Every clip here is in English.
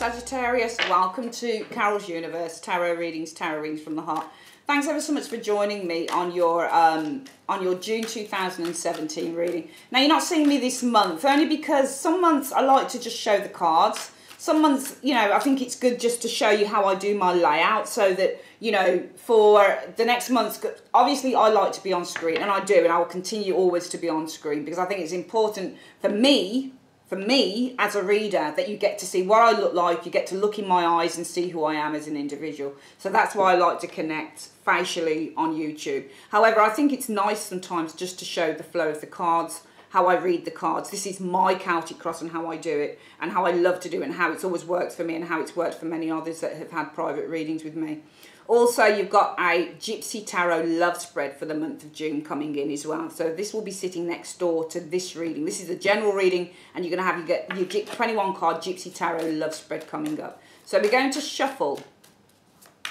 Sagittarius, welcome to Carol's Universe, Tarot Readings from the Heart. Thanks ever so much for joining me on your June 2017 reading. Now, you're not seeing me this month, only because some months I like to just show the cards. Some months, you know, I think it's good just to show you how I do my layout so that, you know, for the next month, obviously I like to be on screen, and I do, and I will continue always to be on screen because I think it's important for me as a reader that you get to see what I look like, you get to look in my eyes and see who I am as an individual. So that's why I like to connect facially on YouTube. However, I think it's nice sometimes just to show the flow of the cards, how I read the cards. This is my Celtic cross and how I do it, and how I love to do it, and how it's always worked for me, and how it's worked for many others that have had private readings with me. Also, you've got a Gypsy Tarot love spread for the month of June coming in as well. So this will be sitting next door to this reading. This is a general reading, and you're going to have your 21 card Gypsy Tarot love spread coming up. So we're going to shuffle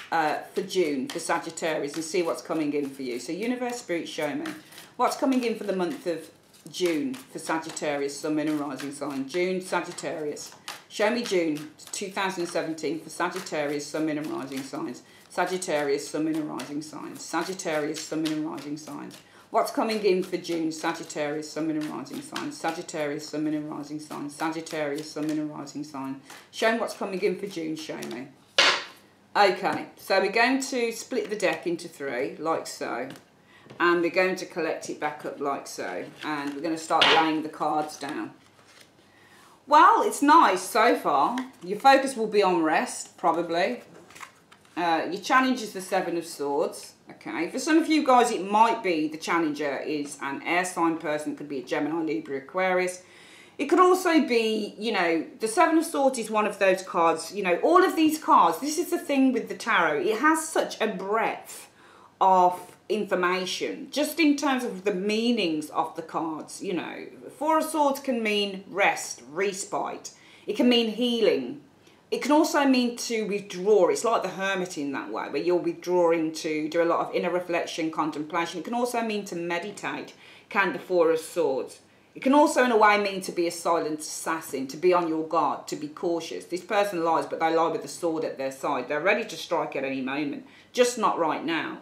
for June for Sagittarius and see what's coming in for you. So Universe Spirit, show me what's coming in for the month of June for Sagittarius, Sun, Moon and Rising sign. June, Sagittarius. Show me June 2017 for Sagittarius, Sun, Moon and Rising signs. Sagittarius, Sun, Moon and Rising signs. Sagittarius, Sun, Moon and Rising signs. What's coming in for June? Sagittarius, Sun, Moon and Rising signs. Sagittarius, Sun, Moon and Rising signs. Sagittarius, Sun, Moon and Rising signs. Show me what's coming in for June. Show me. Okay, so we're going to split the deck into three, like so. And we're going to collect it back up like so. And we're going to start laying the cards down. Well, it's nice so far. Your focus will be on rest, probably. Your challenge is the Seven of Swords. Okay, for some of you guys, it might be the challenger is an air sign person. It could be a Gemini, Libra, Aquarius. It could also be, you know, the Seven of Swords is one of those cards. You know, all of these cards, this is the thing with the tarot. It has such a breadth of information, just in terms of the meanings of the cards. You know, Four of Swords can mean rest, respite. It can mean healing. It can also mean to withdraw. It's like the hermit in that way, where you're withdrawing to do a lot of inner reflection, contemplation. It can also mean to meditate, can the Four of Swords. It can also, in a way, mean to be a silent assassin, to be on your guard, to be cautious. This person lies, but they lie with a sword at their side. They're ready to strike at any moment, just not right now.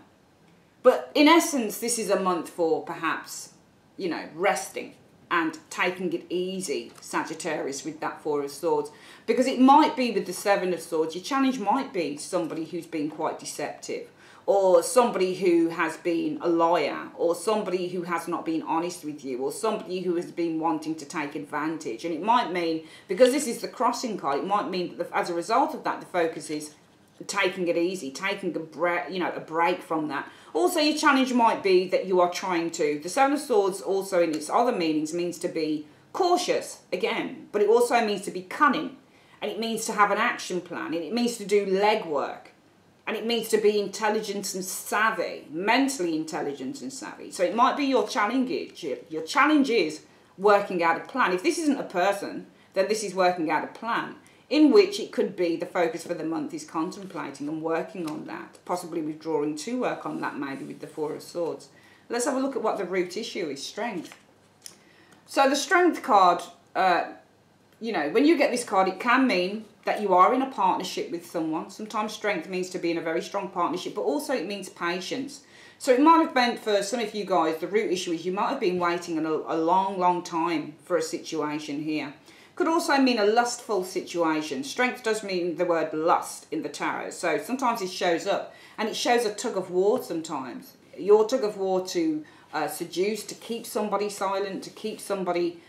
But in essence, this is a month for perhaps, you know, resting and taking it easy, Sagittarius, with that Four of Swords. Because it might be with the Seven of Swords, your challenge might be somebody who's been quite deceptive, or somebody who has been a liar, or somebody who has not been honest with you, or somebody who has been wanting to take advantage. And it might mean, because this is the crossing card, it might mean that as a result of that, the focus is taking it easy, taking a break from that. Also, your challenge might be that you are trying to, the Seven of Swords also in its other meanings means to be cautious again, but it also means to be cunning, and it means to have an action plan, and it means to do legwork, and it means to be intelligent and savvy, mentally intelligent and savvy. So it might be your challenge is working out a plan. If this isn't a person, then this is working out a plan, in which it could be the focus for the month is contemplating and working on that, possibly withdrawing to work on that, maybe with the Four of Swords. Let's have a look at what the root issue is, strength. So the strength card, you know, when you get this card, it can mean that you are in a partnership with someone. Sometimes strength means to be in a very strong partnership, but also it means patience. So it might have been, for some of you guys, the root issue is you might have been waiting a long, long time for a situation here. Could also mean a lustful situation. Strength does mean the word lust in the tarot. So sometimes it shows up, and it shows a tug of war sometimes. Your tug of war to seduce, to keep somebody silent, to keep somebody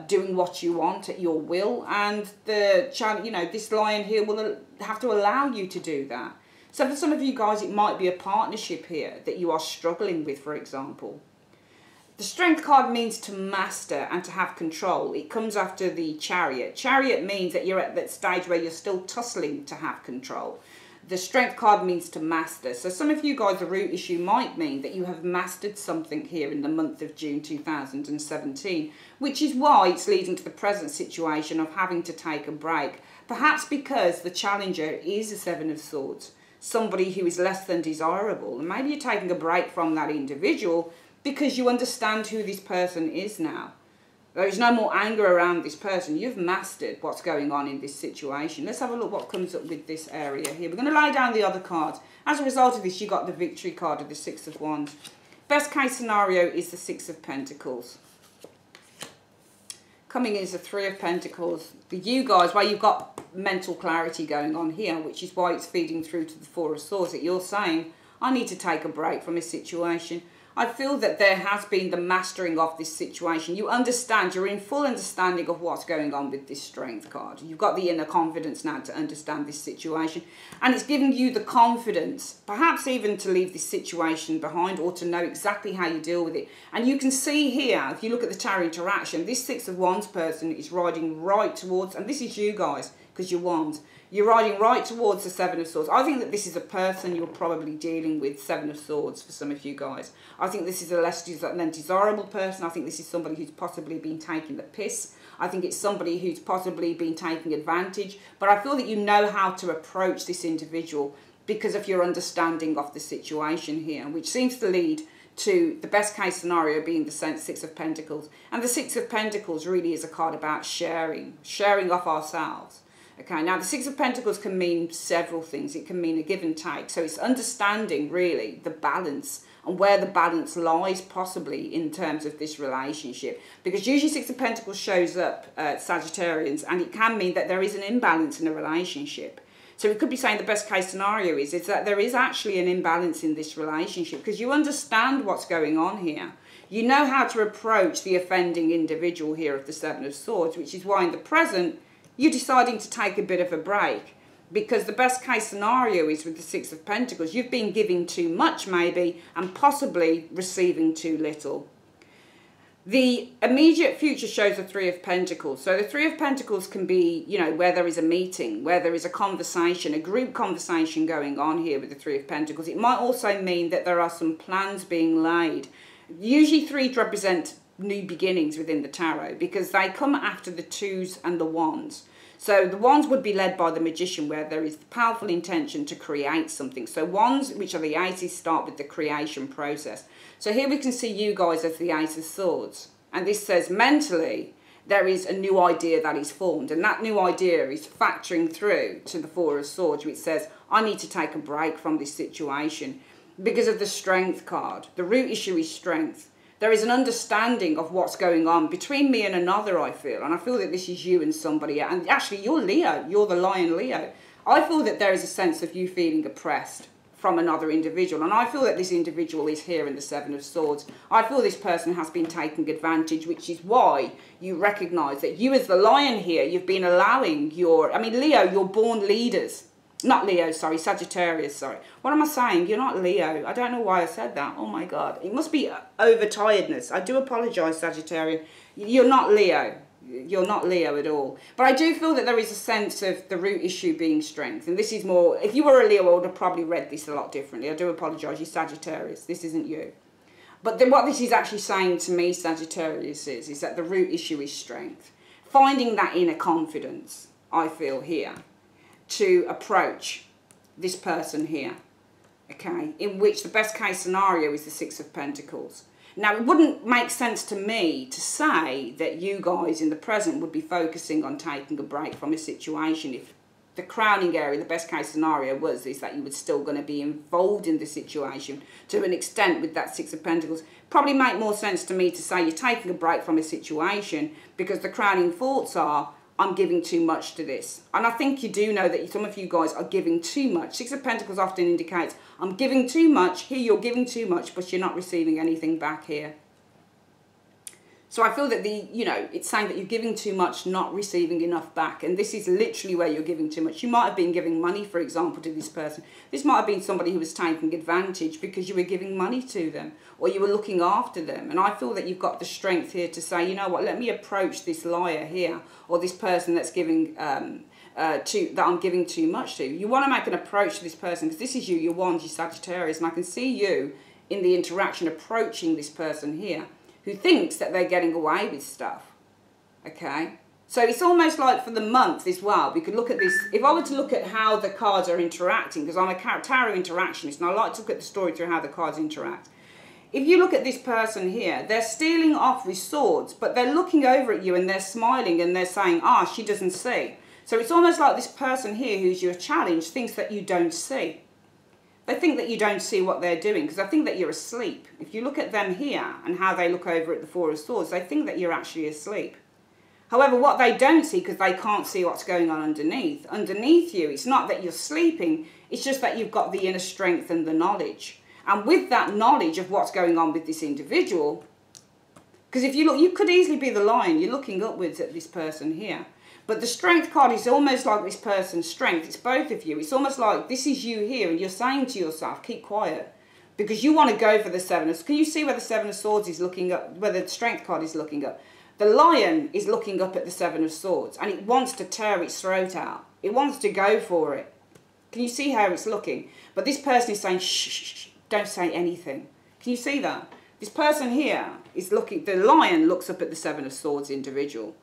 doing what you want at your will. And this lion here will have to allow you to do that. So for some of you guys, it might be a partnership here that you are struggling with, for example. The Strength card means to master and to have control. It comes after the Chariot. Chariot means that you're at that stage where you're still tussling to have control. The Strength card means to master. So some of you guys, the root issue might mean that you have mastered something here in the month of June 2017, which is why it's leading to the present situation of having to take a break. Perhaps because the challenger is a Seven of Swords, somebody who is less than desirable. And maybe you're taking a break from that individual because you understand who this person is now. There is no more anger around this person. You've mastered what's going on in this situation. Let's have a look what comes up with this area here. We're going to lay down the other cards. As a result of this, you got the victory card of the Six of Wands. Best case scenario is the Six of Pentacles. Coming in is the Three of Pentacles. For you guys, well, you've got mental clarity going on here, which is why it's feeding through to the Four of Swords, that you're saying, I need to take a break from this situation. I feel that there has been the mastering of this situation. You understand, you're in full understanding of what's going on with this Strength card. You've got the inner confidence now to understand this situation. And it's giving you the confidence, perhaps even to leave this situation behind or to know exactly how you deal with it. And you can see here, if you look at the tarot interaction, this Six of Wands person is riding right towards, and this is you guys, because you're Wands. You're riding right towards the Seven of Swords. I think that this is a person you're probably dealing with, Seven of Swords, for some of you guys. I think this is a less than desirable person. I think this is somebody who's possibly been taking the piss. I think it's somebody who's possibly been taking advantage. But I feel that you know how to approach this individual because of your understanding of the situation here, which seems to lead to the best case scenario being the Six of Pentacles. And the Six of Pentacles really is a card about sharing of ourselves. Okay, now the Six of Pentacles can mean several things. It can mean a give and take. So it's understanding, really, the balance and where the balance lies possibly in terms of this relationship. Because usually Six of Pentacles shows up, Sagittarians, and it can mean that there is an imbalance in a relationship. So it could be saying the best case scenario is that there is actually an imbalance in this relationship because you understand what's going on here. You know how to approach the offending individual here of the Seven of Swords, which is why in the present, you're deciding to take a bit of a break because the best case scenario is with the Six of Pentacles. You've been giving too much maybe and possibly receiving too little. The immediate future shows the Three of Pentacles. So the Three of Pentacles can be, you know, where there is a meeting, where there is a conversation, a group conversation going on here with the Three of Pentacles. It might also mean that there are some plans being laid. Usually threes represent new beginnings within the tarot because they come after the twos and the wands. So the wands would be led by the magician where there is the powerful intention to create something. So wands, which are the aces, start with the creation process. So here we can see you guys as the Ace of Swords. And this says mentally there is a new idea that is formed. And that new idea is factoring through to the Four of Swords, which says, I need to take a break from this situation because of the Strength card. The root issue is strength. There is an understanding of what's going on between me and another, I feel. And I feel that this is you and somebody. And actually, you're Leo. You're the Lion Leo. I feel that there is a sense of you feeling oppressed from another individual. And I feel that this individual is here in the Seven of Swords. I feel this person has been taking advantage, which is why you recognise that you as the Lion here, you've been allowing your... I mean, Leo, you're born leaders. Not Leo, sorry, Sagittarius, sorry. What am I saying? You're not Leo. I don't know why I said that. Oh my God. It must be overtiredness. I do apologise, Sagittarius. You're not Leo. You're not Leo at all. But I do feel that there is a sense of the root issue being strength. And this is more, if you were a Leo, I would have probably read this a lot differently. I do apologise, you're Sagittarius. This isn't you. But then what this is actually saying to me, Sagittarius, is that the root issue is strength. Finding that inner confidence, I feel here, to approach this person here, okay, in which the best case scenario is the Six of Pentacles. Now, it wouldn't make sense to me to say that you guys in the present would be focusing on taking a break from a situation if the crowning area, the best case scenario is that you were still going to be involved in the situation to an extent with that Six of Pentacles. Probably make more sense to me to say you're taking a break from a situation because the crowning thoughts are, I'm giving too much to this. And I think you do know that some of you guys are giving too much. Six of Pentacles often indicates, I'm giving too much. Here you're giving too much, but you're not receiving anything back here. So I feel that it's saying that you're giving too much, not receiving enough back. And this is literally where you're giving too much. You might have been giving money, for example, to this person. This might have been somebody who was taking advantage because you were giving money to them or you were looking after them. And I feel that you've got the strength here to say, you know what, let me approach this liar here or this person that's giving that I'm giving too much to. You want to make an approach to this person because this is you, you're Wands, you're Sagittarius. And I can see you in the interaction approaching this person here, who thinks that they're getting away with stuff, okay? So it's almost like for the month as well, we could look at this, if I were to look at how the cards are interacting, because I'm a tarot interactionist and I like to look at the story through how the cards interact. if you look at this person here, they're stealing off with swords, but they're looking over at you and they're smiling and they're saying, ah, she doesn't see. So it's almost like this person here who's your challenge thinks that you don't see. They think that you don't see what they're doing because they think that you're asleep. If you look at them here and how they look over at the Four of Swords, they think that you're actually asleep. However, what they don't see, because they can't see what's going on underneath you, it's not that you're sleeping, it's just that you've got the inner strength and the knowledge. And with that knowledge of what's going on with this individual, because if you look, you could easily be the lion, you're looking upwards at this person here. But the strength card is almost like this person's strength. It's both of you. It's almost like this is you here and you're saying to yourself, keep quiet. Because you want to go for the Seven of Swords. Can you see where the Seven of Swords is looking up, where the strength card is looking up? The lion is looking up at the Seven of Swords and it wants to tear its throat out. It wants to go for it. Can you see how it's looking? But this person is saying, shh, shh, shh, don't say anything. Can you see that? This person here is looking, the lion looks up at the Seven of Swords individual.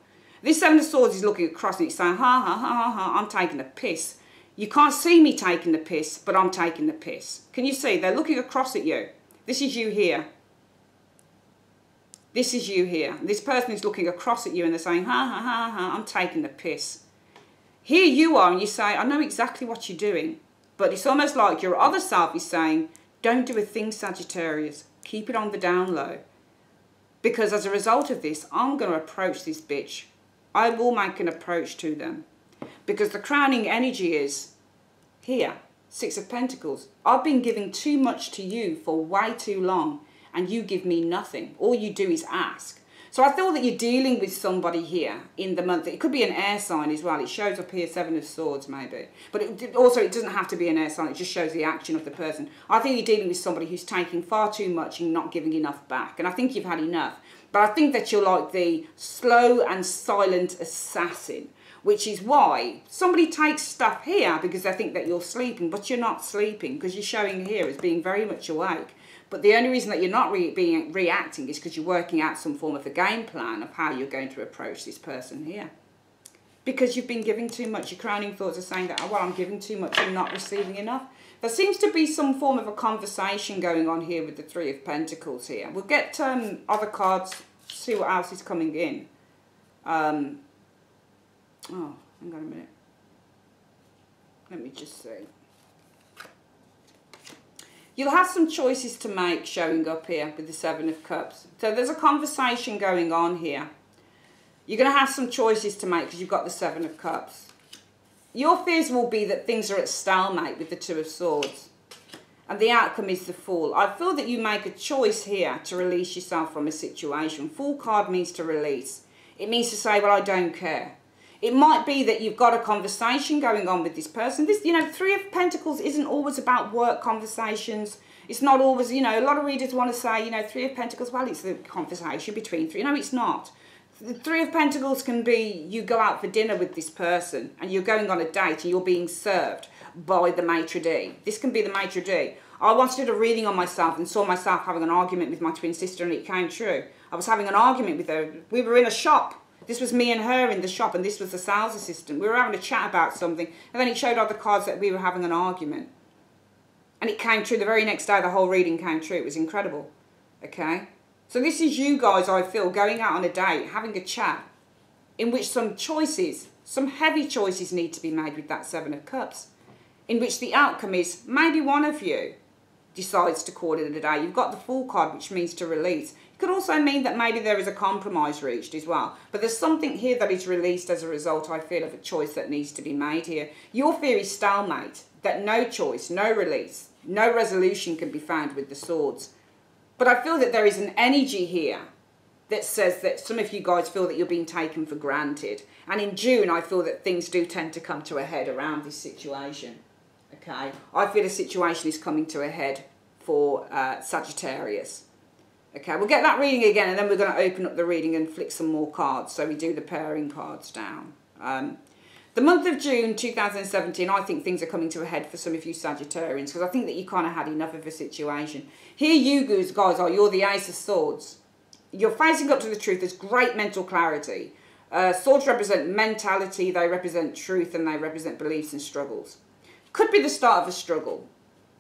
This Seven of Swords is looking across and it's saying, ha, ha, ha, ha, ha, I'm taking the piss. You can't see me taking the piss, but I'm taking the piss. Can you see? They're looking across at you. This is you here. This is you here. This person is looking across at you and they're saying, ha, ha, ha, ha, I'm taking the piss. Here you are and you say, I know exactly what you're doing. But it's almost like your other self is saying, don't do a thing, Sagittarius. Keep it on the down low. Because as a result of this, I'm going to approach this bitch. I will make an approach to them. Because the crowning energy is here, Six of Pentacles. I've been giving too much to you for way too long and you give me nothing. All you do is ask. So I feel that you're dealing with somebody here in the month. It could be an air sign as well. It shows up here, Seven of Swords maybe. But it doesn't have to be an air sign. It just shows the action of the person. I think you're dealing with somebody who's taking far too much and not giving enough back. And I think you've had enough. But I think that you're like the slow and silent assassin, which is why somebody takes stuff here because they think that you're sleeping, but you're not sleeping because you're showing here as being very much awake. But the only reason that you're not reacting is because you're working out some form of a game plan of how you're going to approach this person here. Because you've been giving too much. Your crowning thoughts are saying that, oh, well, I'm giving too much and not receiving enough. There seems to be some form of a conversation going on here with the Three of Pentacles here. We'll get other cards, see what else is coming in. Oh, hang on a minute. Let me just see. You'll have some choices to make showing up here with the Seven of Cups. So there's a conversation going on here. You're going to have some choices to make because you've got the Seven of Cups. Your fears will be that things are at stalemate with the Two of Swords. And the outcome is the Fool. I feel that you make a choice here to release yourself from a situation. Fool card means to release. It means to say, well, I don't care. It might be that you've got a conversation going on with this person. This, Three of Pentacles isn't always about work conversations. It's not always, a lot of readers want to say, Three of Pentacles, well, it's the conversation between three. No, it's not. The Three of Pentacles can be you go out for dinner with this person and you're going on a date and you're being served by the maitre d'. This can be the maitre d'. I once did a reading on myself and saw myself having an argument with my twin sister and it came true. I was having an argument with her. We were in a shop. This was me and her in the shop and this was the sales assistant. We were having a chat about something and then it showed other cards that we were having an argument. And it came true. The very next day the whole reading came true. It was incredible. Okay? So this is you guys, I feel, going out on a date, having a chat in which some choices, some heavy choices need to be made with that Seven of Cups. In which the outcome is maybe one of you decides to call it a day. You've got the Fool card, which means to release. It could also mean that maybe there is a compromise reached as well. But there's something here that is released as a result, I feel, of a choice that needs to be made here. Your fear is stalemate, that no choice, no release, no resolution can be found with the Swords. But I feel that there is an energy here that says that some of you guys feel that you're being taken for granted. And in June, I feel that things do tend to come to a head around this situation. Okay? I feel a situation is coming to a head for Sagittarius. Okay, we'll get that reading again and then we're going to open up the reading and flick some more cards. So we do the pairing cards down. The month of June 2017, I think things are coming to a head for some of you Sagittarians because I think that you kind of had enough of a situation. Here you guys are, you're the Ace of Swords. You're facing up to the truth. There's great mental clarity. Swords represent mentality, they represent truth, and they represent beliefs and struggles. Could be the start of a struggle.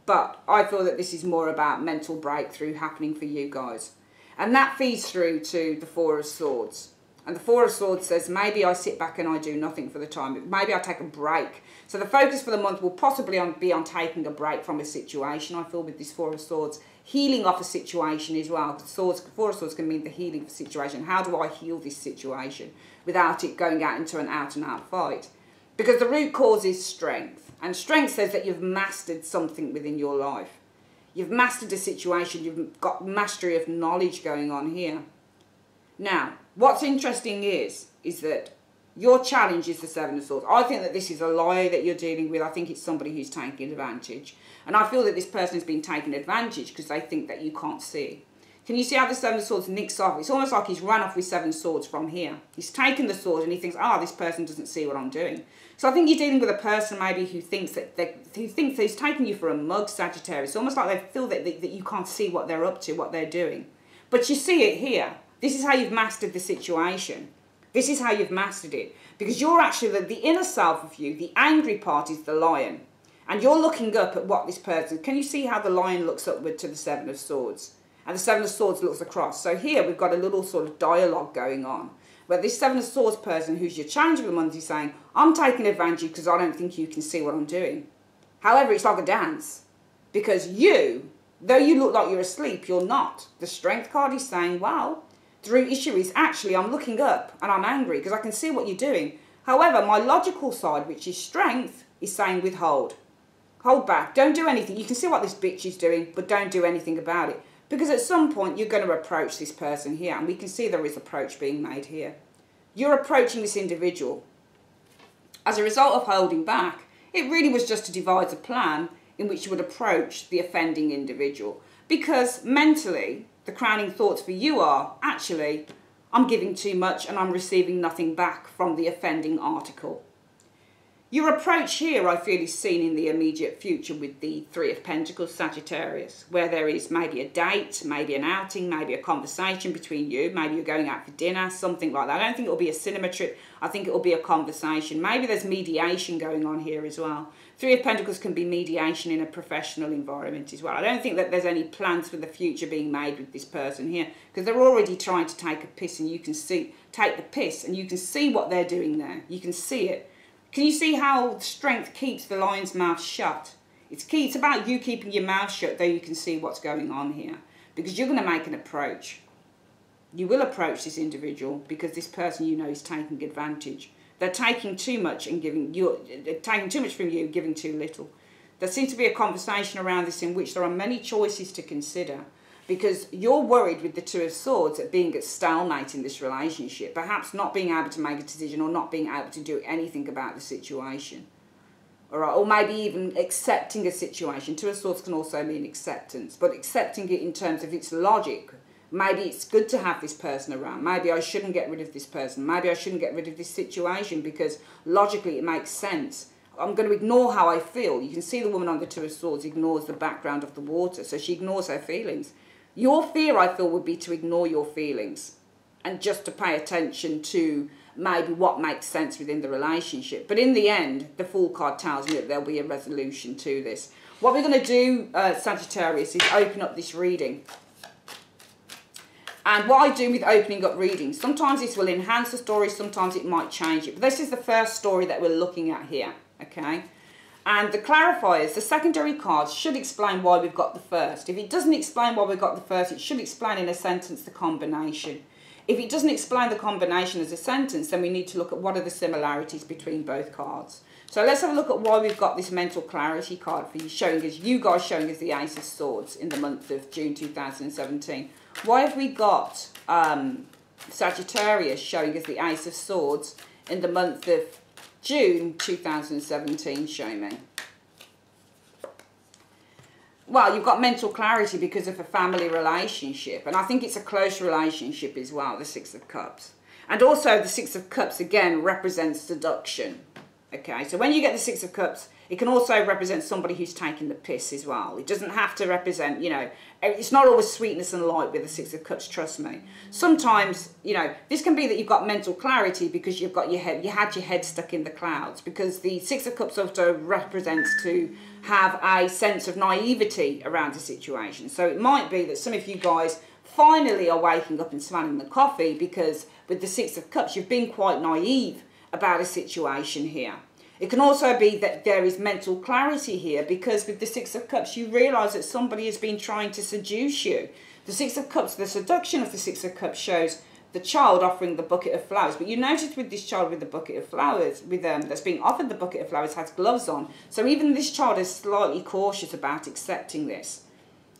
But I feel that this is more about mental breakthrough happening for you guys. And that feeds through to the Four of Swords. And the Four of Swords says, maybe I sit back and I do nothing for the time. Maybe I take a break. So the focus for the month will possibly be on taking a break from a situation, I feel, with this Four of Swords. Healing off a situation as well. Because Four of Swords can mean the healing of a situation. How do I heal this situation without it going out into an out-and-out fight? Because the root cause is strength. And strength says that you've mastered something within your life. You've mastered a situation. You've got mastery of knowledge going on here. Now, what's interesting is that your challenge is the Seven of Swords. I think that this is a lie that you're dealing with. I think it's somebody who's taking advantage. And I feel that this person has been taking advantage because they think that you can't see. Can you see how the Seven of Swords nicks off? It's almost like he's run off with Seven Swords from here. He's taken the sword and he thinks, this person doesn't see what I'm doing. So I think you're dealing with a person maybe who thinks that he's taking you for a mug, Sagittarius. It's almost like they feel that you can't see what they're up to, what they're doing. But you see it here. This is how you've mastered the situation. This is how you've mastered it. Because you're actually, the inner self of you, the angry part is the lion. And you're looking up at what this person, can you see how the lion looks upward to the Seven of Swords? And the Seven of Swords looks across. So here we've got a little sort of dialogue going on. Where this Seven of Swords person, who's your challenge of the month, is saying, I'm taking advantage because I don't think you can see what I'm doing. However, it's like a dance. Because you, though you look like you're asleep, you're not. The Strength card is saying, wow, the root issue is actually I'm looking up and I'm angry because I can see what you're doing. However, my logical side, which is Strength, is saying withhold. Hold back. Don't do anything. You can see what this bitch is doing, but don't do anything about it. Because at some point, you're going to approach this person here. And we can see there is approach being made here. You're approaching this individual. As a result of holding back, it really was just to devise a plan in which you would approach the offending individual. Because mentally, the crowning thoughts for you are, actually, I'm giving too much and I'm receiving nothing back from the offending article. Your approach here, I feel, is seen in the immediate future with the Three of Pentacles, Sagittarius, where there is maybe a date, maybe an outing, maybe a conversation between you, maybe you're going out for dinner, something like that. I don't think it'll be a cinema trip. I think it'll be a conversation. Maybe there's mediation going on here as well. Three of Pentacles can be mediation in a professional environment as well. I don't think that there's any plans for the future being made with this person here because they're already trying to take a piss and you can see, take the piss and you can see what they're doing there. You can see it. Can you see how Strength keeps the lion's mouth shut? It's key. It's about you keeping your mouth shut, though you can see what's going on here. Because you're going to make an approach. You will approach this individual because this person you know is taking advantage. They're taking too much and they're taking too much from you, giving too little. There seems to be a conversation around this in which there are many choices to consider. Because you're worried with the Two of Swords at being at stalemate in this relationship. Perhaps not being able to make a decision or not being able to do anything about the situation. All right? Or maybe even accepting a situation. Two of Swords can also mean acceptance. But accepting it in terms of its logic. Maybe it's good to have this person around. Maybe I shouldn't get rid of this person. Maybe I shouldn't get rid of this situation because logically it makes sense. I'm going to ignore how I feel. You can see the woman on the Two of Swords ignores the background of the water. So she ignores her feelings. Your fear, I feel, would be to ignore your feelings and just to pay attention to maybe what makes sense within the relationship. But in the end, the Fool card tells me that there'll be a resolution to this. What we're going to do, Sagittarius, is open up this reading. And what I do with opening up readings, sometimes this will enhance the story, sometimes it might change it. But this is the first story that we're looking at here, okay? And the clarifiers, the secondary cards, should explain why we've got the first. If it doesn't explain why we've got the first, it should explain in a sentence the combination. If it doesn't explain the combination as a sentence, then we need to look at what are the similarities between both cards. So let's have a look at why we've got this mental clarity card for you, showing us the Ace of Swords in the month of June 2017. Why have we got Sagittarius showing us the Ace of Swords in the month of June 2017, show me. Well, you've got mental clarity because of a family relationship. And I think it's a close relationship as well, the Six of Cups. And also the Six of Cups, again, represents seduction. Okay, so when you get the Six of Cups, It can also represent somebody who's taking the piss as well. It doesn't have to represent, you know, it's not always sweetness and light with the Six of Cups, trust me. Sometimes, you know, this can be that you've got mental clarity because you've got your head, you had your head stuck in the clouds, because the Six of Cups also represents to have a sense of naivety around a situation. So it might be that some of you guys finally are waking up and smelling the coffee, because with the Six of Cups, you've been quite naive about a situation here. It can also be that there is mental clarity here, because with the Six of Cups, you realise that somebody has been trying to seduce you. The Six of Cups, the seduction of the Six of Cups shows the child offering the bucket of flowers. But you notice with this child with the bucket of flowers, with that's being offered the bucket of flowers, has gloves on. So even this child is slightly cautious about accepting this.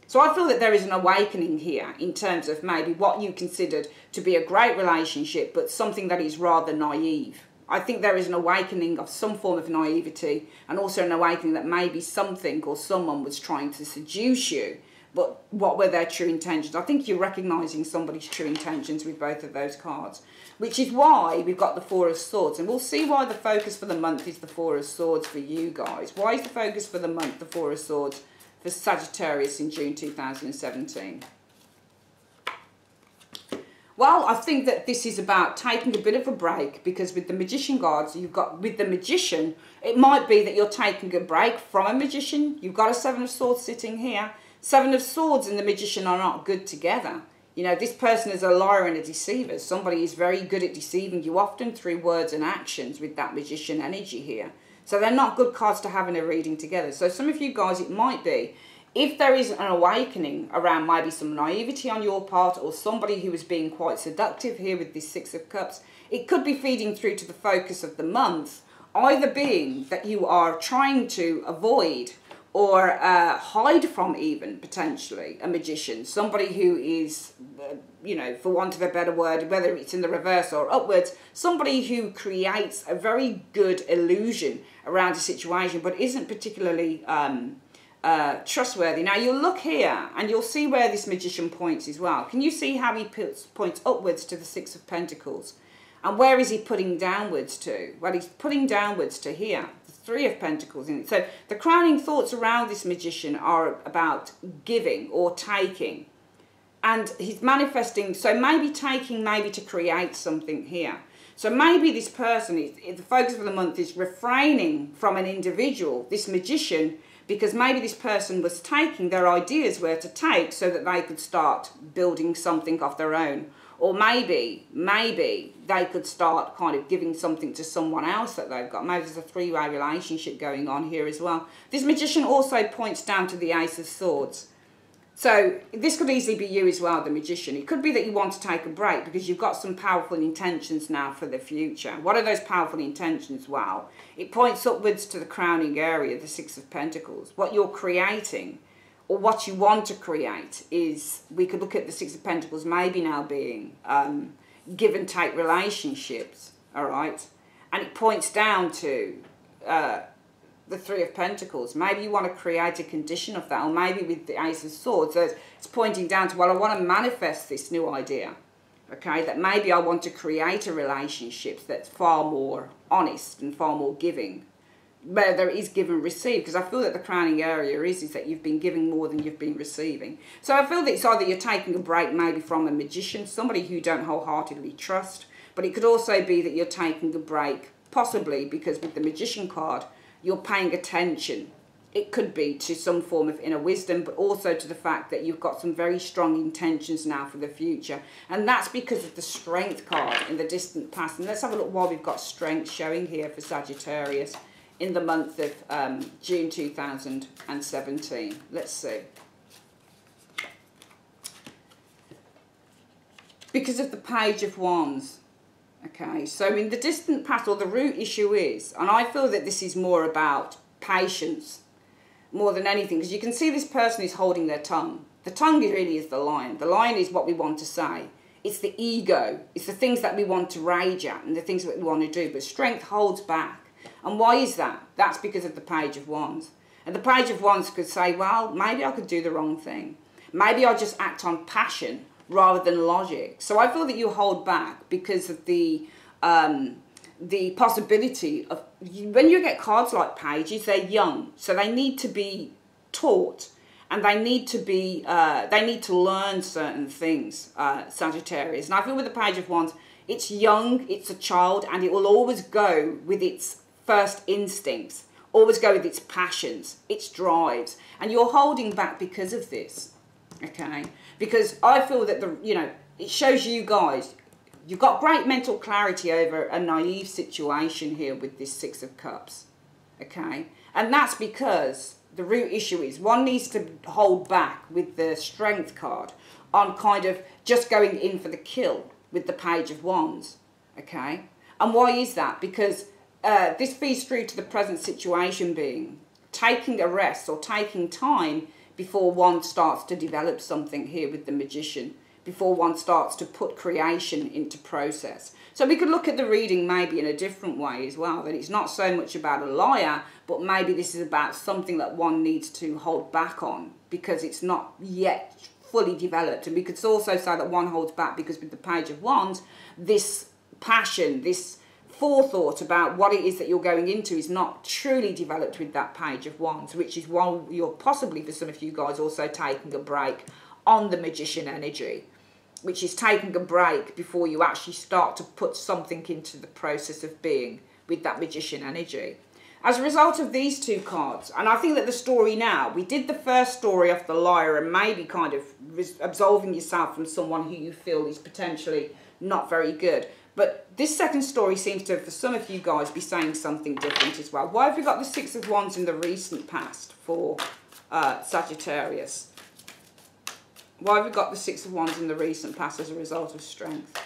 So I feel that there is an awakening here in terms of maybe what you considered to be a great relationship, but something that is rather naive. I think there is an awakening of some form of naivety, and also an awakening that maybe something or someone was trying to seduce you. But what were their true intentions? I think you're recognising somebody's true intentions with both of those cards, which is why we've got the Four of Swords. And we'll see why the focus for the month is the Four of Swords for you guys. Why is the focus for the month the Four of Swords for Sagittarius in June 2017? Well, I think that this is about taking a bit of a break, because with the Magician cards, you've got, with the Magician, it might be that you're taking a break from a Magician. You've got a Seven of Swords sitting here. Seven of Swords and the Magician are not good together. You know, this person is a liar and a deceiver. Somebody is very good at deceiving you, often through words and actions, with that Magician energy here. So they're not good cards to have in a reading together. So some of you guys, it might be, if there is an awakening around maybe some naivety on your part, or somebody who is being quite seductive here with this Six of Cups, it could be feeding through to the focus of the month, either being that you are trying to avoid or hide from, even potentially, a magician, somebody who is, you know, for want of a better word, whether it's in the reverse or upwards, somebody who creates a very good illusion around a situation, but isn't particularly trustworthy. Now you'll look here and you'll see where this Magician points as well. Can you see how he points upwards to the Six of Pentacles? And where is he putting downwards to? Well, he's putting downwards to here, the Three of Pentacles in it. So the crowning thoughts around this Magician are about giving or taking. And he's manifesting, so maybe taking, maybe to create something here. So maybe this person, the focus of the month is refraining from an individual, this Magician, because maybe this person was taking, their ideas were to take so that they could start building something of their own. Or maybe they could start kind of giving something to someone else that they've got. Maybe there's a three-way relationship going on here as well. This Magician also points down to the Ace of Swords. So this could easily be you as well, the Magician. It could be that you want to take a break because you've got some powerful intentions now for the future. What are those powerful intentions? Well, it points upwards to the crowning area, the Six of Pentacles. What you're creating, or what you want to create, is, we could look at the Six of Pentacles maybe now being give and take relationships, all right? And it points down to the Three of Pentacles. Maybe you want to create a condition of that, or maybe with the Ace of Swords, it's pointing down to, well, I want to manifest this new idea, okay? That maybe I want to create a relationship that's far more honest and far more giving, where there is give and receive, because I feel that the crowning area is that you've been giving more than you've been receiving. So I feel that it's either you're taking a break maybe from a Magician, somebody who you don't wholeheartedly trust, but it could also be that you're taking a break, possibly because with the Magician card, you're paying attention. It could be to some form of inner wisdom, but also to the fact that you've got some very strong intentions now for the future. And that's because of the Strength card in the distant past. And let's have a look why we've got Strength showing here for Sagittarius in the month of June 2017. Let's see. Because of the Page of Wands. Okay, so in the distant past, or the root issue is, and I feel that this is more about patience more than anything, because you can see this person is holding their tongue. The tongue really is the lion. The lion is what we want to say. It's the ego. It's the things that we want to rage at and the things that we want to do. But Strength holds back. And why is that? That's because of the Page of Wands. And the Page of Wands could say, well, maybe I could do the wrong thing. Maybe I'll just act on passion rather than logic. So I feel that you hold back because of the possibility of when you get cards like pages, they're young, so they need to be taught, and they need to be they need to learn certain things, Sagittarius. And I feel with the Page of Wands, it's young, it's a child, and it will always go with its first instincts, always go with its passions, its drives, and you're holding back because of this, okay? Because I feel that it shows you guys, you've got great mental clarity over a naive situation here with this Six of Cups, okay? And that's because the root issue is one needs to hold back with the Strength card on kind of just going in for the kill with the Page of Wands, okay? And why is that? Because this feeds through to the present situation being taking a rest or taking time before one starts to develop something here with the Magician, before one starts to put creation into process. So we could look at the reading maybe in a different way as well, that it's not so much about a liar, but maybe this is about something that one needs to hold back on because it's not yet fully developed. And we could also say that one holds back because with the Page of Wands, this passion, this forethought about what it is that you're going into is not truly developed with that Page of Wands, which is why you're possibly, for some of you guys, also taking a break on the Magician energy, which is taking a break before you actually start to put something into the process of being with that Magician energy. As a result of these two cards, and I think that the story now, we did the first story of the liar and maybe kind of absolving yourself from someone who you feel is potentially not very good. But this second story seems to, for some of you guys, be saying something different as well. Why have we got the Six of Wands in the recent past for Sagittarius? Why have we got the Six of Wands in the recent past as a result of strength?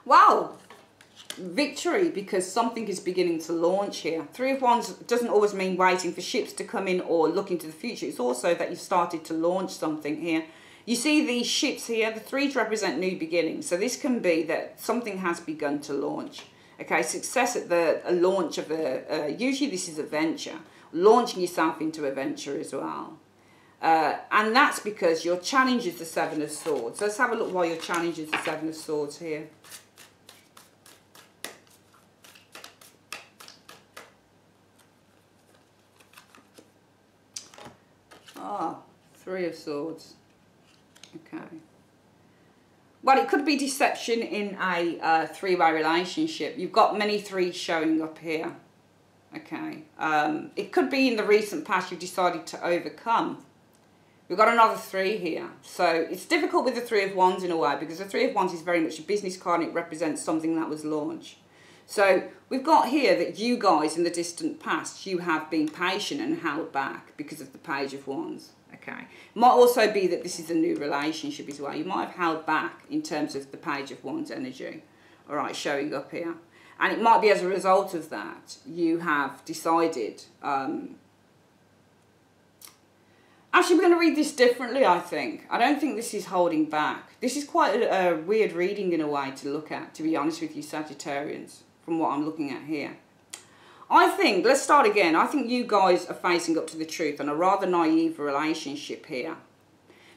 Wow, victory, because something is beginning to launch here. Three of Wands doesn't always mean waiting for ships to come in or looking to the future. It's also that you've started to launch something here. You see these ships here, the threes represent new beginnings. So this can be that something has begun to launch. Okay, success at the launch of usually this is a venture, launching yourself into a venture as well. And that's because your challenge is the Seven of Swords. Let's have a look why your challenge is the Seven of Swords here. Ah, Three of Swords. Okay. Well, it could be deception in a three-way relationship. You've got many threes showing up here. Okay. It could be in the recent past you've decided to overcome. We've got another three here. So it's difficult with the Three of Wands in a way because the Three of Wands is very much a business card and it represents something that was launched. So we've got here that you guys in the distant past, you have been patient and held back because of the Page of Wands. Okay. It might also be that this is a new relationship as well. You might have held back in terms of the Page of Wands energy. All right, showing up here. And it might be as a result of that, you have decided... Actually, we're going to read this differently, I think. I don't think this is holding back. This is quite a weird reading in a way to look at, to be honest with you, Sagittarians, from what I'm looking at here. I think, let's start again, I think you guys are facing up to the truth on a rather naive relationship here.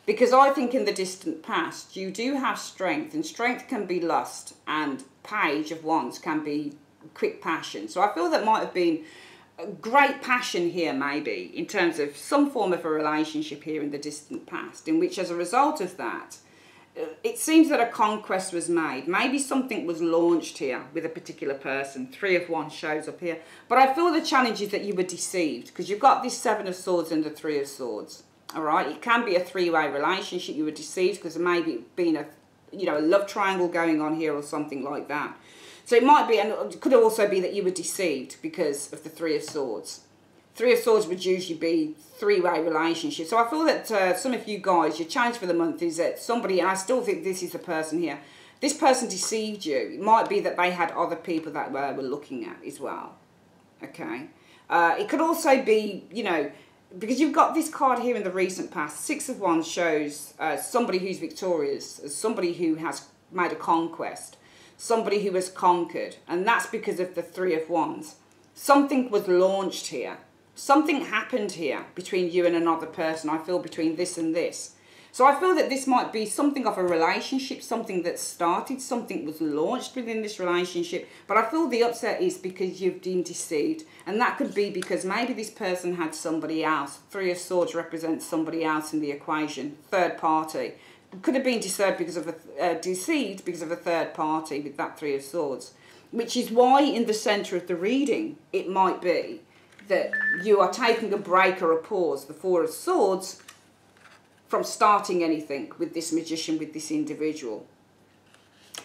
Because I think in the distant past, you do have strength, and strength can be lust, and Page of Wands can be quick passion. So I feel that might have been a great passion here, maybe, in terms of some form of a relationship here in the distant past, in which as a result of that, it seems that a conquest was made. Maybe something was launched here with a particular person. Three of Wands shows up here. But I feel the challenge is that you were deceived because you've got this Seven of Swords and the Three of Swords. All right? It can be a three-way relationship. You were deceived because there may be been a love triangle going on here or something like that. So it might be, and it could also be that you were deceived because of the Three of Swords. Three of Swords would usually be three-way relationship. So I feel that some of you guys, your challenge for the month is that somebody, and I still think this is the person here, this person deceived you. It might be that they had other people that they were looking at as well. Okay. It could also be, because you've got this card here in the recent past. Six of Wands shows somebody who's victorious, somebody who has made a conquest, somebody who has conquered. And that's because of the Three of Wands. Something was launched here. Something happened here between you and another person, I feel, between this and this. So I feel that this might be something of a relationship, something that started, something was launched within this relationship. But I feel the upset is because you've been deceived. And that could be because maybe this person had somebody else. Three of Swords represents somebody else in the equation, third party. Could have been deceived because of a third party with that Three of Swords. Which is why in the centre of the reading, it might be that you are taking a break or a pause, the Four of Swords, from starting anything with this Magician, with this individual.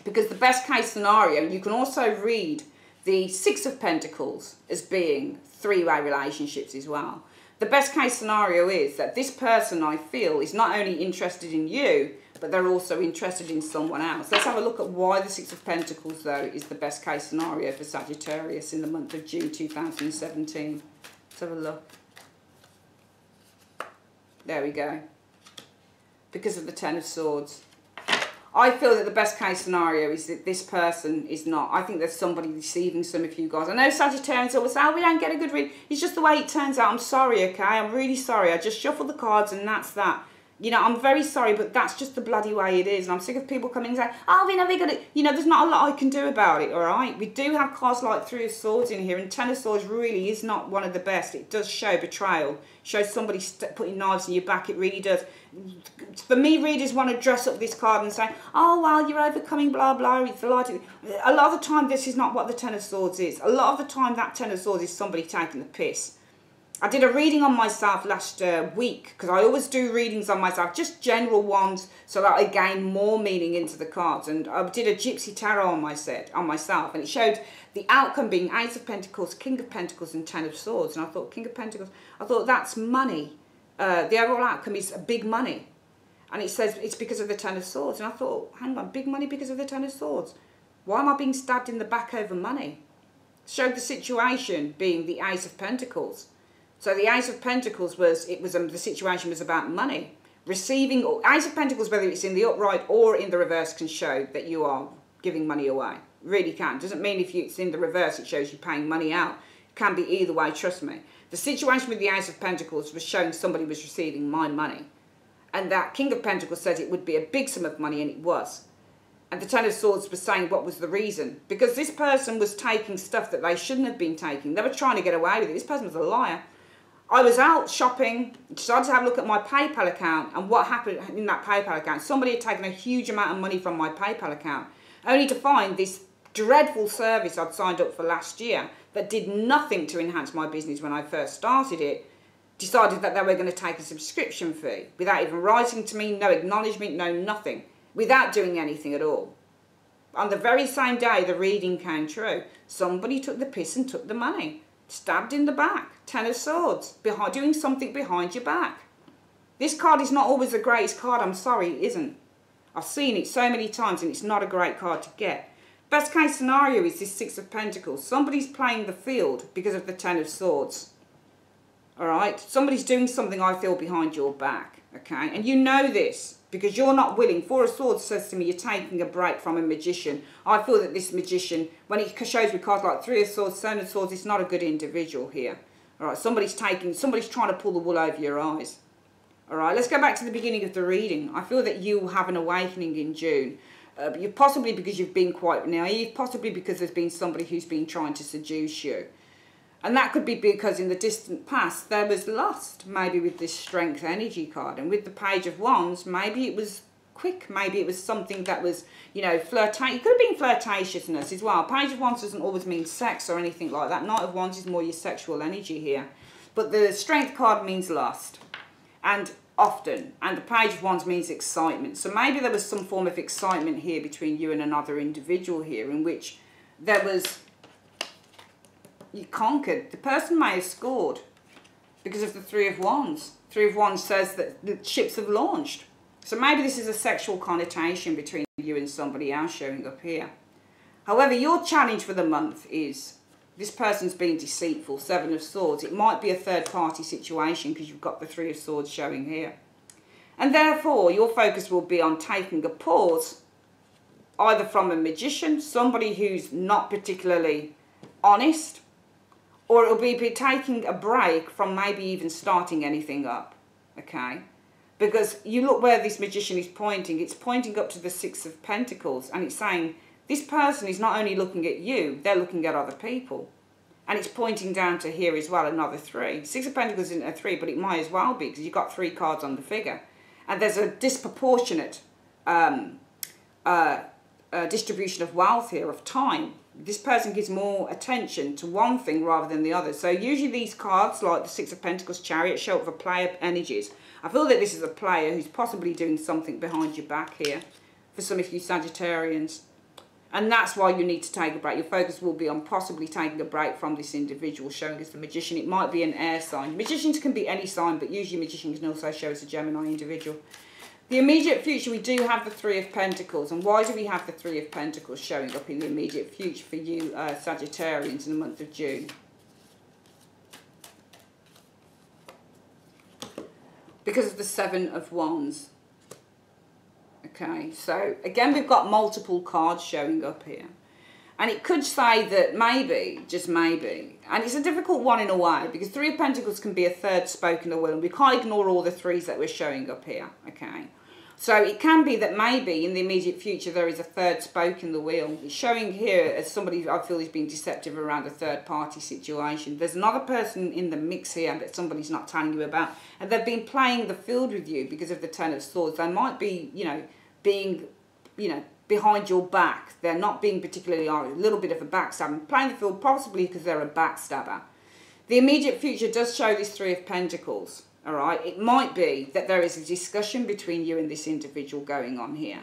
Because the best case scenario, you can also read the Six of Pentacles as being three-way relationships as well. The best case scenario is that this person, I feel, is not only interested in you, but they're also interested in someone else. Let's have a look at why the Six of Pentacles, though, is the best case scenario for Sagittarius in the month of June 2017. Let's have a look. There we go. Because of the Ten of Swords. I feel that the best case scenario is that this person is not. I think there's somebody deceiving some of you guys. I know Sagittarians always say, oh, we don't get a good read. It's just the way it turns out. I'm sorry, okay? I'm really sorry. I just shuffled the cards and that's that. You know, I'm very sorry, but that's just the bloody way it is. And I'm sick of people coming and saying, oh, we know we got it. You know, there's not a lot I can do about it, all right? We do have cards like Three of Swords in here, and Ten of Swords really is not one of the best. It does show betrayal. It shows somebody putting knives in your back. It really does. For me, readers want to dress up this card and say, oh, well, you're overcoming, blah, blah. It's a lot of the time, this is not what the Ten of Swords is. A lot of the time, that Ten of Swords is somebody taking the piss. I did a reading on myself last week, because I always do readings on myself, just general ones, so that I gain more meaning into the cards. And I did a Gypsy Tarot on myself, and it showed the outcome being Ace of Pentacles, King of Pentacles, and Ten of Swords. And I thought, King of Pentacles, I thought that's money. The overall outcome is big money. And it says it's because of the Ten of Swords. And I thought, hang on, big money because of the Ten of Swords. Why am I being stabbed in the back over money? Showed the situation being the Ace of Pentacles. So the Ace of Pentacles the situation was about money. Receiving, or Ace of Pentacles, whether it's in the upright or in the reverse, can show that you are giving money away. Really can. Doesn't mean if it's in the reverse, it shows you paying money out. It can be either way, trust me. The situation with the Ace of Pentacles was showing somebody was receiving my money. And that King of Pentacles said it would be a big sum of money, and it was. And the Ten of Swords was saying what was the reason. Because this person was taking stuff that they shouldn't have been taking. They were trying to get away with it. This person was a liar. I was out shopping, decided to have a look at my PayPal account, and what happened in that PayPal account. Somebody had taken a huge amount of money from my PayPal account, only to find this dreadful service I'd signed up for last year that did nothing to enhance my business when I first started it, decided that they were going to take a subscription fee without even writing to me, no acknowledgement, no nothing, without doing anything at all. On the very same day the reading came true, somebody took the piss and took the money. Stabbed in the back, Ten of Swords, doing something behind your back. This card is not always the greatest card, I'm sorry, it isn't. I've seen it so many times and it's not a great card to get. Best case scenario is this Six of Pentacles. Somebody's playing the field because of the Ten of Swords. Alright? Somebody's doing something, I feel, behind your back. Okay? And you know this because you're not willing. Four of Swords says to me, you're taking a break from a magician. I feel that this magician, when it shows me cards like Three of Swords, Seven of Swords, it's not a good individual here. Alright, somebody's trying to pull the wool over your eyes. Alright, let's go back to the beginning of the reading. I feel that you will have an awakening in June. Possibly because you've been quite naive, possibly because there's been somebody who's been trying to seduce you. And that could be because in the distant past there was lust, maybe with this Strength energy card. And with the Page of Wands, maybe it was quick, maybe it was something that was, you know, it could have been flirtatiousness as well. Page of Wands doesn't always mean sex or anything like that. Knight of Wands is more your sexual energy here. But the Strength card means lust. And often. And the Page of Wands means excitement. So maybe there was some form of excitement here between you and another individual here in which there was... You conquered. The person may have scored because of the Three of Wands. Three of Wands says that the ships have launched. So maybe this is a sexual connotation between you and somebody else showing up here. However, your challenge for the month is this person's being deceitful. Seven of Swords. It might be a third party situation because you've got the Three of Swords showing here. And therefore, your focus will be on taking a pause, either from a magician, somebody who's not particularly honest, or it'll be taking a break from maybe even starting anything up, okay? Because you look where this Magician is pointing, it's pointing up to the Six of Pentacles, and it's saying this person is not only looking at you, they're looking at other people. And it's pointing down to here as well, another 3. Six of Pentacles isn't a 3, but it might as well be, because you've got 3 cards on the figure. And there's a disproportionate distribution of wealth here, of time. This person gives more attention to one thing rather than the other. So usually these cards, like the Six of Pentacles, Chariot, show up for player energies. I feel that this is a player who's possibly doing something behind your back here, for some of you Sagittarians. And that's why you need to take a break. Your focus will be on possibly taking a break from this individual, showing us the Magician. It might be an air sign. Magicians can be any sign, but usually Magicians can also show us a Gemini individual. The immediate future, we do have the Three of Pentacles. And why do we have the Three of Pentacles showing up in the immediate future for you Sagittarians in the month of June? Because of the Seven of Wands. Okay, so again, we've got multiple cards showing up here. And it could say that maybe, just maybe, and it's a difficult one in a way, because Three of Pentacles can be a third spoke in the wheel, and we can't ignore all the threes that we're showing up here, okay? So it can be that maybe in the immediate future there is a third spoke in the wheel. It's showing here as somebody I feel is being deceptive around a third party situation. There's another person in the mix here that somebody's not telling you about, and they've been playing the field with you because of the Ten of Swords. They might be, you know, being, you know, behind your back. They're not being particularly a little bit of a backstabber. Playing the field possibly because they're a backstabber. The immediate future does show this Three of Pentacles. All right, it might be that there is a discussion between you and this individual going on here.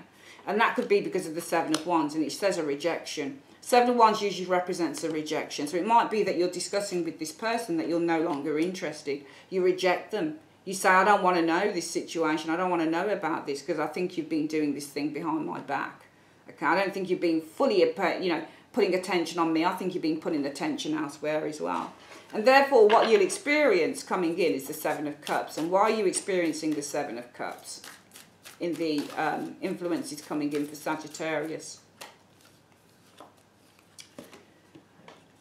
And that could be because of the Seven of Wands, and it says a rejection. Seven of Wands usually represents a rejection. So it might be that you're discussing with this person that you're no longer interested. You reject them. You say, I don't want to know this situation. I don't want to know about this because I think you've been doing this thing behind my back. Okay, I don't think you've been fully, you know, putting attention on me. I think you've been putting attention elsewhere as well. And therefore, what you'll experience coming in is the Seven of Cups. And why are you experiencing the Seven of Cups in the influences coming in for Sagittarius?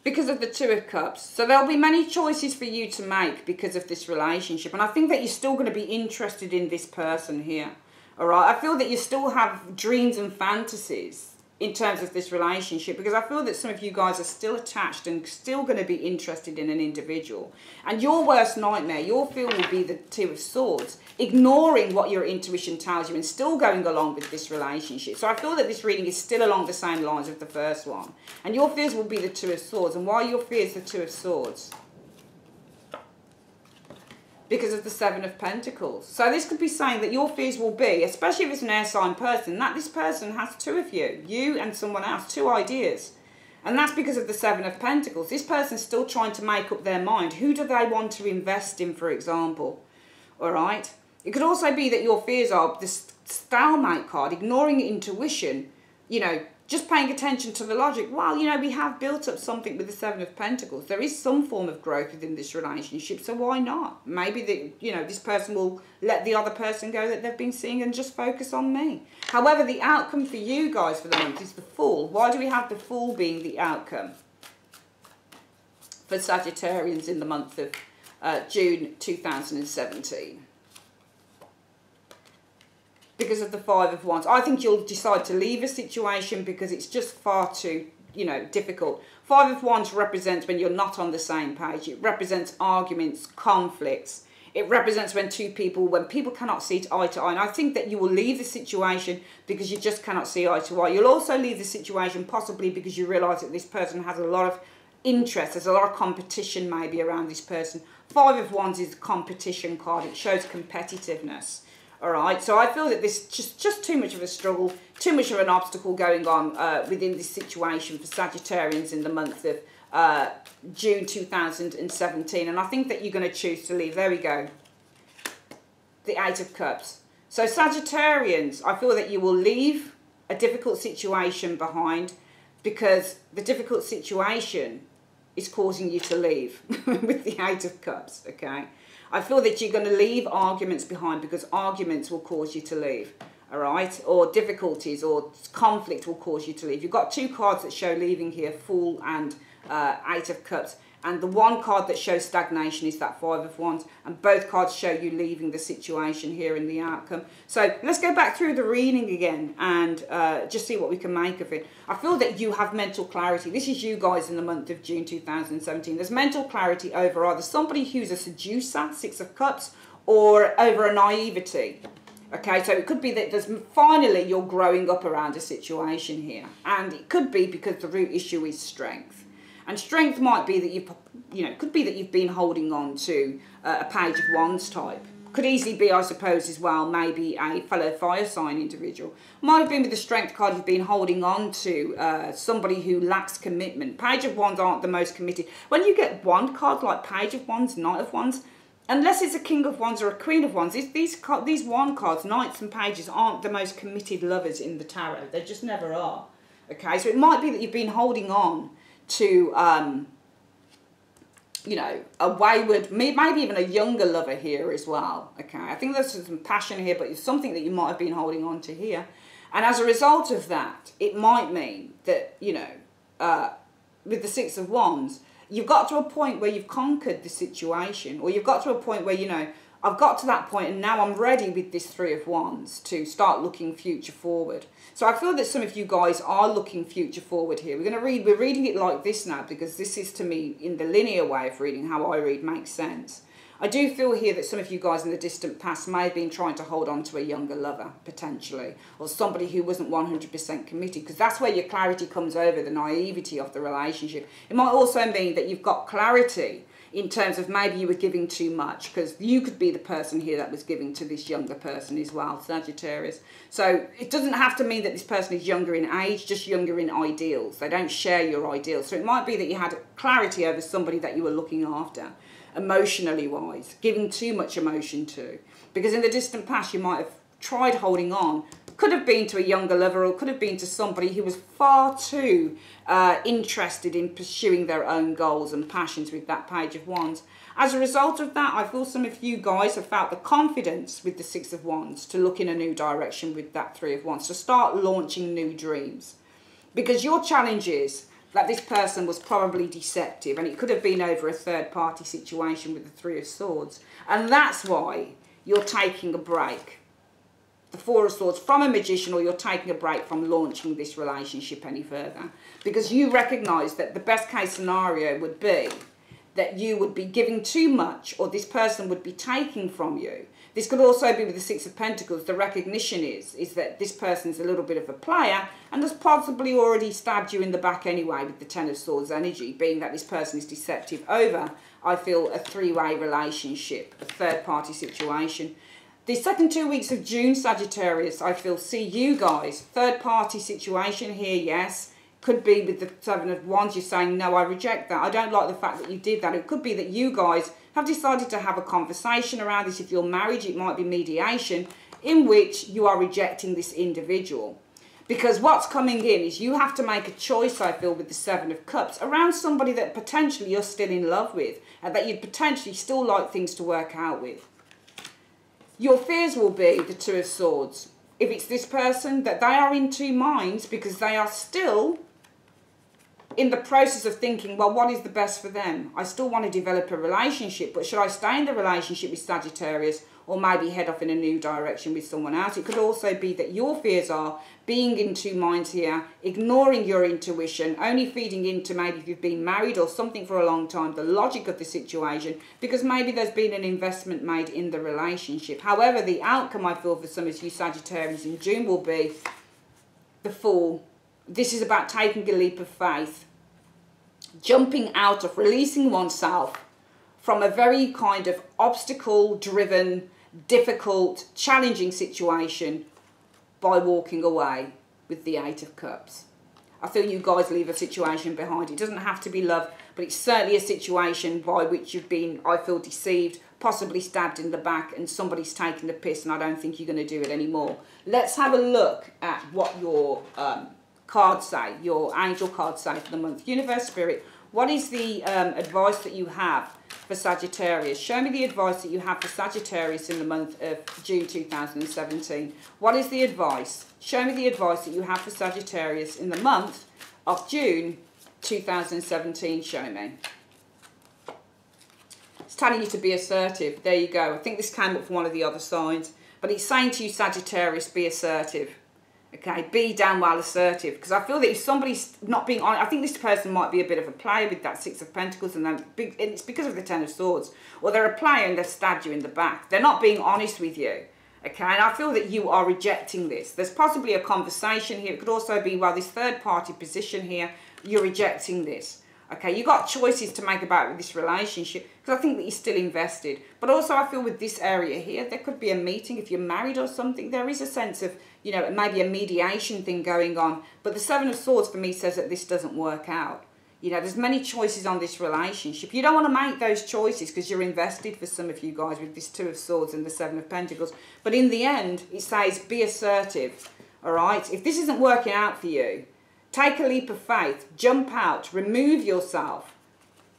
Because of the Two of Cups. So there'll be many choices for you to make because of this relationship. And I think that you're still going to be interested in this person here. All right? I feel that you still have dreams and fantasies in terms of this relationship, because I feel that some of you guys are still attached and still going to be interested in an individual. And your worst nightmare, your fear will be the Two of Swords, ignoring what your intuition tells you and still going along with this relationship. So I feel that this reading is still along the same lines of the first one. And your fears will be the Two of Swords. And why your fears the Two of Swords? Because of the Seven of Pentacles. So this could be saying that your fears will be, especially if it's an air sign person, that this person has two of you. You and someone else, two ideas. And that's because of the Seven of Pentacles. This person's still trying to make up their mind. Who do they want to invest in, for example? All right? It could also be that your fears are this stalemate card, ignoring intuition, you know, just paying attention to the logic. Well, you know, we have built up something with the Seven of Pentacles. There is some form of growth within this relationship, so why not? Maybe, you know, this person will let the other person go that they've been seeing and just focus on me. However, the outcome for you guys for the month is the Fool. Why do we have the Fool being the outcome for Sagittarians in the month of June 2017? Because of the Five of Wands. I think you'll decide to leave a situation because it's just far too, you know, difficult. Five of Wands represents when you're not on the same page. It represents arguments, conflicts. It represents when when people cannot see eye to eye. And I think that you will leave the situation because you just cannot see eye to eye. You'll also leave the situation possibly because you realise that this person has a lot of interest. There's a lot of competition maybe around this person. Five of Wands is a competition card. It shows competitiveness. All right, so I feel that this just too much of a struggle, too much of an obstacle going on within this situation for Sagittarians in the month of June 2017. And I think that you're going to choose to leave. There we go. The Eight of Cups. So Sagittarians, I feel that you will leave a difficult situation behind because the difficult situation is causing you to leave with the Eight of Cups, okay? I feel that you're going to leave arguments behind because arguments will cause you to leave, all right? Or difficulties or conflict will cause you to leave. You've got two cards that show leaving here, Fool and Eight of Cups. And the one card that shows stagnation is that Five of Wands. And both cards show you leaving the situation here in the outcome. So let's go back through the reading again and just see what we can make of it. I feel that you have mental clarity. This is you guys in the month of June 2017. There's mental clarity over either somebody who's a seducer, Six of Cups, or over a naivety. Okay, so it could be that there's finally you're growing up around a situation here. And it could be because the root issue is strength. And strength might be that could be that you've been holding on to a Page of Wands type. Could easily be, I suppose, as well, maybe a fellow fire sign individual. Might have been with the Strength card, you've been holding on to somebody who lacks commitment. Page of Wands aren't the most committed. When you get Wand card like Page of Wands, Knight of Wands, unless it's a King of Wands or a Queen of Wands, these Wand cards, Knights and Pages, aren't the most committed lovers in the tarot. They just never are. Okay, so it might be that you've been holding on to, a wayward, maybe even a younger lover here as well. Okay, I think there's some passion here, but it's something that you might have been holding on to here. And as a result of that, it might mean that, with the Six of Wands, you've got to a point where you've conquered the situation, or you've got to a point where, I've got to that point and now I'm ready with this Three of Wands to start looking future forward. So I feel that some of you guys are looking future forward here. We're reading it like this now because this is, to me, in the linear way of reading, how I read makes sense. I do feel here that some of you guys in the distant past may have been trying to hold on to a younger lover, potentially, or somebody who wasn't 100% committed, because that's where your clarity comes over, the naivety of the relationship. It might also mean that you've got clarity in terms of maybe you were giving too much, because you could be the person here that was giving to this younger person as well, Sagittarius. So it doesn't have to mean that this person is younger in age, just younger in ideals. They don't share your ideals. So it might be that you had clarity over somebody that you were looking after, emotionally wise, giving too much emotion to. Because in the distant past, you might have tried holding on. Could have been to a younger lover, or could have been to somebody who was far too interested in pursuing their own goals and passions with that Page of Wands. As a result of that, I feel some of you guys have felt the confidence with the Six of Wands to look in a new direction with that Three of Wands, to start launching new dreams. Because your challenge is that this person was probably deceptive, and it could have been over a third-party situation with the Three of Swords. And that's why you're taking a break, the Four of Swords, from a magician, or you're taking a break from launching this relationship any further. Because you recognise that the best case scenario would be that you would be giving too much, or this person would be taking from you. This could also be with the Six of Pentacles. The recognition is that this person's a little bit of a player and has possibly already stabbed you in the back anyway with the Ten of Swords energy, being that this person is deceptive over, I feel, a three-way relationship, a third-party situation. The second 2 weeks of June, Sagittarius, I feel, see you guys, third-party situation here, yes. Could be with the Seven of Wands, you're saying, no, I reject that. I don't like the fact that you did that. It could be that you guys have decided to have a conversation around this. If you're married, it might be mediation, in which you are rejecting this individual. Because what's coming in is you have to make a choice, I feel, with the Seven of Cups around somebody that potentially you're still in love with and that you'd potentially still like things to work out with. Your fears will be the Two of Swords. If it's this person, that they are in two minds because they are still in the process of thinking, well, what is the best for them? I still want to develop a relationship, but should I stay in the relationship with Sagittarius or maybe head off in a new direction with someone else? It could also be that your fears are being in two minds here, ignoring your intuition, only feeding into, maybe if you've been married or something for a long time, the logic of the situation, because maybe there's been an investment made in the relationship. However, the outcome, I feel, for some of you Sagittarius in June will be the Fool. This is about taking a leap of faith, jumping out of, releasing oneself from a very kind of obstacle-driven, difficult, challenging situation by walking away with the Eight of Cups. I feel you guys leave a situation behind. It doesn't have to be love, but it's certainly a situation by which you've been, I feel, deceived, possibly stabbed in the back, and somebody's taken the piss, and I don't think you're going to do it anymore. Let's have a look at what your cards say, your angel cards say for the month. Universe, Spirit, what is the advice that you have for Sagittarius? Show me the advice that you have for Sagittarius in the month of June 2017. What is the advice? Show me the advice that you have for Sagittarius in the month of June 2017. Show me. telling you to be assertive. There you go. I think this came up from one of the other signs. But it's saying to you, Sagittarius, be assertive. Okay, be damn well assertive. Because I feel that if somebody's not being honest, I think this person might be a bit of a player with that Six of Pentacles, and then it's because of the Ten of Swords. Or they're a player and they've stabbed you in the back. They're not being honest with you. Okay, and I feel that you are rejecting this. There's possibly a conversation here. It could also be, well, this third party position here, you're rejecting this. Okay, you've got choices to make about with this relationship, because I think that you're still invested. But also I feel with this area here, there could be a meeting. If you're married or something, there is a sense of, you know, maybe a mediation thing going on. But the Seven of Swords for me says that this doesn't work out. You know, there's many choices on this relationship. You don't want to make those choices because you're invested, for some of you guys, with this Two of Swords and the Seven of Pentacles. But in the end, it says be assertive, all right? If this isn't working out for you, take a leap of faith, jump out, remove yourself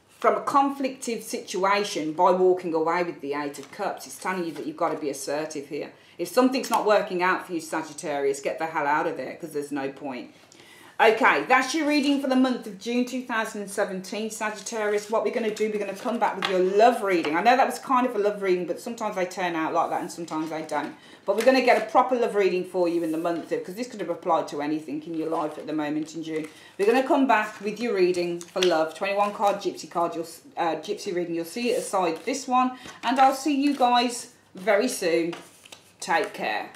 from a conflictive situation by walking away with the Eight of Cups. It's telling you that you've got to be assertive here. If something's not working out for you, Sagittarius, get the hell out of there, because there's no point. Okay, that's your reading for the month of June 2017, Sagittarius. What we're going to do, we're going to come back with your love reading. I know that was kind of a love reading, but sometimes they turn out like that and sometimes they don't. But we're going to get a proper love reading for you in the month of, because this could have applied to anything in your life at the moment in June. We're going to come back with your reading for love. 21 card gypsy card, gypsy reading. You'll see it aside this one. And I'll see you guys very soon. Take care.